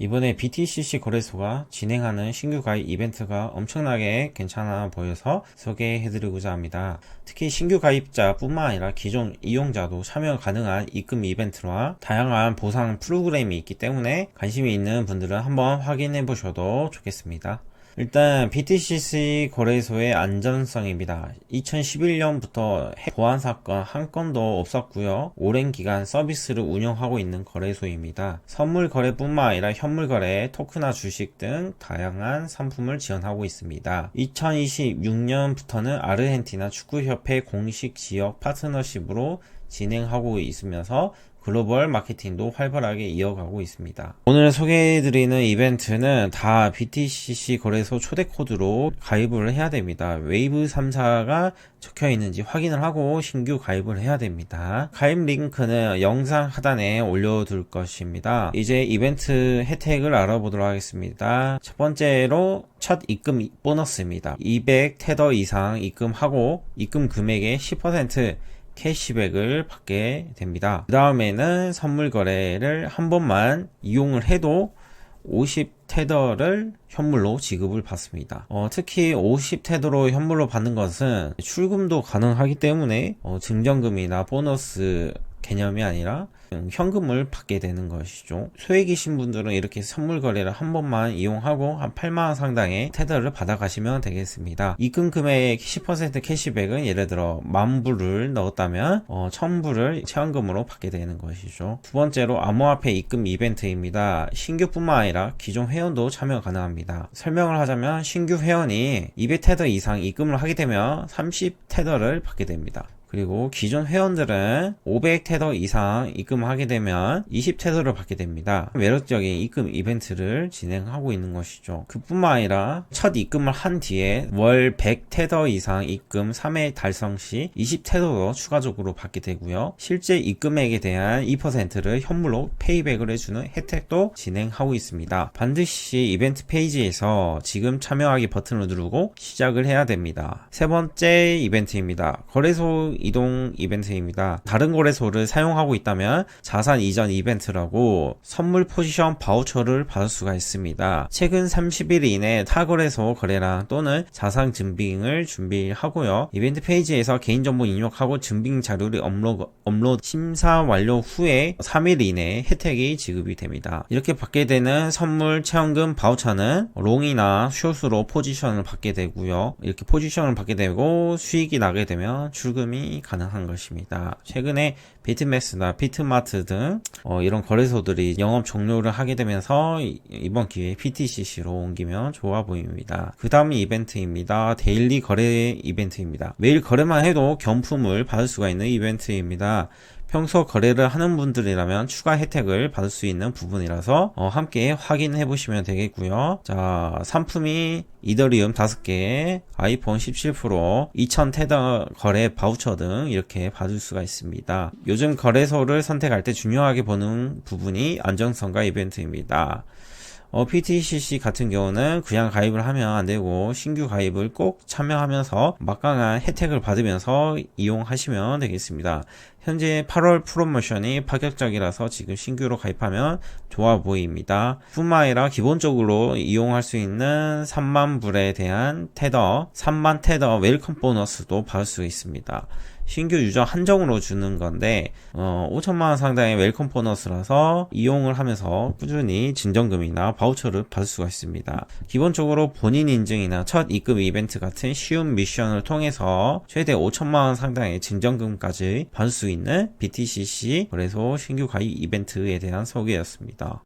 이번에 BTCC 거래소가 진행하는 신규 가입 이벤트가 엄청나게 괜찮아 보여서 소개해드리고자 합니다. 특히 신규 가입자 뿐만 아니라 기존 이용자도 참여 가능한 입금 이벤트와 다양한 보상 프로그램이 있기 때문에 관심이 있는 분들은 한번 확인해 보셔도 좋겠습니다. 일단 BTCC 거래소의 안전성입니다. 2011년부터 핵 보안 사건 한 건도 없었고요. 오랜 기간 서비스를 운영하고 있는 거래소입니다. 선물 거래뿐만 아니라 현물 거래, 토크나 주식 등 다양한 상품을 지원하고 있습니다. 2026년부터는 아르헨티나 축구협회 공식 지역 파트너십으로 진행하고 있으면서 글로벌 마케팅도 활발하게 이어가고 있습니다. 오늘 소개해드리는 이벤트는 다 BTCC 거래소 초대 코드로 가입을 해야 됩니다. 웨이브 3사가 적혀 있는지 확인을 하고 신규 가입을 해야 됩니다. 가입 링크는 영상 하단에 올려둘 것입니다. 이제 이벤트 혜택을 알아보도록 하겠습니다. 첫 번째로 첫 입금 보너스입니다. 200 테더 이상 입금하고 입금 금액의 10% 캐시백을 받게 됩니다. 그 다음에는 선물 거래를 한 번만 이용을 해도 50테더를 현물로 지급을 받습니다. 특히 50테더로 현물로 받는 것은 출금도 가능하기 때문에 증정금이나 보너스 개념이 아니라 현금을 받게 되는 것이죠. 소액이신 분들은 이렇게 선물 거래를 한 번만 이용하고 한 8만원 상당의 테더를 받아가시면 되겠습니다. 입금 금액 10% 캐시백은 예를 들어 10,000불을 넣었다면 1,000불을 체험금으로 받게 되는 것이죠. 두 번째로 암호화폐 입금 이벤트입니다. 신규뿐만 아니라 기존 회원도 참여 가능합니다. 설명을 하자면 신규 회원이 200테더 이상 입금을 하게 되면 30테더를 받게 됩니다. 그리고 기존 회원들은 500테더 이상 입금하게 되면 20테더를 받게 됩니다. 매력적인 입금 이벤트를 진행하고 있는 것이죠. 그뿐만 아니라 첫 입금을 한 뒤에 월 100테더 이상 입금 3회 달성 시 20테더도 추가적으로 받게 되고요. 실제 입금액에 대한 2%를 현물로 페이백을 해주는 혜택도 진행하고 있습니다. 반드시 이벤트 페이지에서 지금 참여하기 버튼을 누르고 시작을 해야 됩니다. 세 번째 이벤트입니다. 거래소 이동 이벤트입니다. 다른 거래소를 사용하고 있다면 자산 이전 이벤트라고 선물 포지션 바우처를 받을 수가 있습니다. 최근 30일 이내 타 거래소 거래량 또는 자산 증빙을 준비하고요. 이벤트 페이지에서 개인정보 입력하고 증빙 자료를 업로드 심사 완료 후에 3일 이내에 혜택이 지급이 됩니다. 이렇게 받게 되는 선물 체험금 바우처는 롱이나 숏으로 포지션을 받게 되고요. 이렇게 포지션을 받게 되고 수익이 나게 되면 출금이 가능한 것입니다. 최근에 비트맥스나 비트마트 등 이런 거래소들이 영업 종료를 하게 되면서 이번 기회에 BTCC로 옮기면 좋아 보입니다. 그 다음 이벤트입니다. 데일리 거래 이벤트입니다. 매일 거래만 해도 경품을 받을 수가 있는 이벤트입니다. 평소 거래를 하는 분들이라면 추가 혜택을 받을 수 있는 부분이라서 함께 확인해 보시면 되겠고요. 자, 상품이 이더리움 5개, 아이폰 17 프로, 2000테더 거래 바우처 등 이렇게 받을 수가 있습니다. 요즘 거래소를 선택할 때 중요하게 보는 부분이 안정성과 이벤트입니다. BTCC 같은 경우는 그냥 가입을 하면 안되고 신규 가입을 꼭 참여하면서 막강한 혜택을 받으면서 이용하시면 되겠습니다. 현재 8월 프로모션이 파격적이라서 지금 신규로 가입하면 좋아 보입니다. 뿐만 아니라 기본적으로 이용할 수 있는 30,000불에 대한 테더, 30,000 테더 웰컴 보너스도 받을 수 있습니다. 신규 유저 한정으로 주는 건데 5천만원 상당의 웰컴 보너스라서 이용을 하면서 꾸준히 진정금이나 바우처를 받을 수가 있습니다. 기본적으로 본인 인증이나 첫 입금 이벤트 같은 쉬운 미션을 통해서 최대 5천만원 상당의 진정금까지 받을 수 있는 BTCC 거래소 신규 가입 이벤트에 대한 소개였습니다.